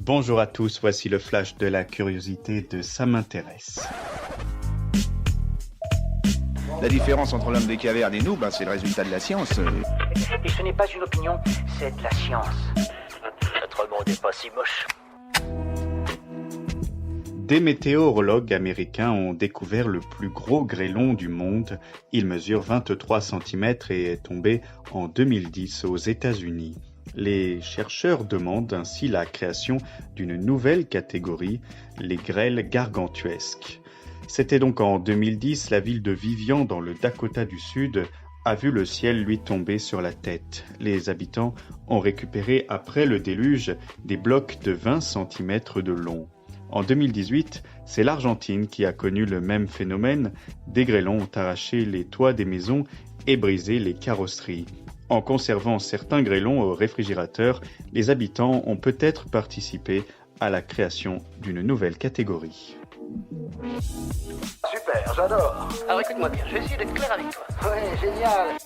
Bonjour à tous, voici le flash de la curiosité de Ça m'intéresse. La différence entre l'homme des cavernes et nous, c'est le résultat de la science. Et ce n'est pas une opinion, c'est de la science. Notre monde n'est pas si moche. Des météorologues américains ont découvert le plus gros grêlon du monde. Il mesure 23 cm et est tombé en 2010 aux États-Unis. Les chercheurs demandent ainsi la création d'une nouvelle catégorie, les grêles gargantuesques. C'était donc en 2010, la ville de Vivian dans le Dakota du Sud a vu le ciel lui tomber sur la tête. Les habitants ont récupéré après le déluge des blocs de 20 cm de long. En 2018, c'est l'Argentine qui a connu le même phénomène. Des grêlons ont arraché les toits des maisons et brisé les carrosseries. En conservant certains grêlons au réfrigérateur, les habitants ont peut-être participé à la création d'une nouvelle catégorie. Super, j'adore. Alors écoute-moi bien, je vais essayer d'être clair avec toi. Ouais, génial.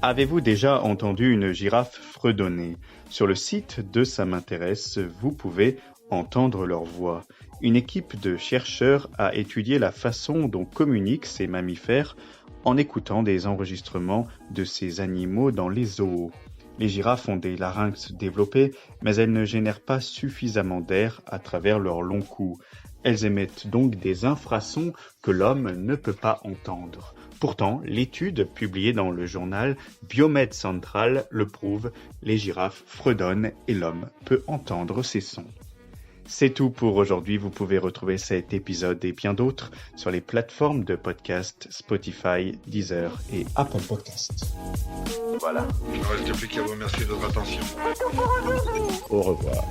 Avez-vous déjà entendu une girafe fredonner ? Sur le site de Ça m'intéresse, vous pouvez entendre leur voix. Une équipe de chercheurs a étudié la façon dont communiquent ces mammifères en écoutant des enregistrements de ces animaux dans les zoos. Les girafes ont des larynx développés, mais elles ne génèrent pas suffisamment d'air à travers leur long cou. Elles émettent donc des infrasons que l'homme ne peut pas entendre. Pourtant, l'étude publiée dans le journal Biomed Central le prouve, les girafes fredonnent et l'homme peut entendre ces sons. C'est tout pour aujourd'hui. Vous pouvez retrouver cet épisode et bien d'autres sur les plateformes de podcast Spotify, Deezer et Apple Podcasts. Voilà. Il ne reste plus qu'à vous remercier de votre attention. Au revoir.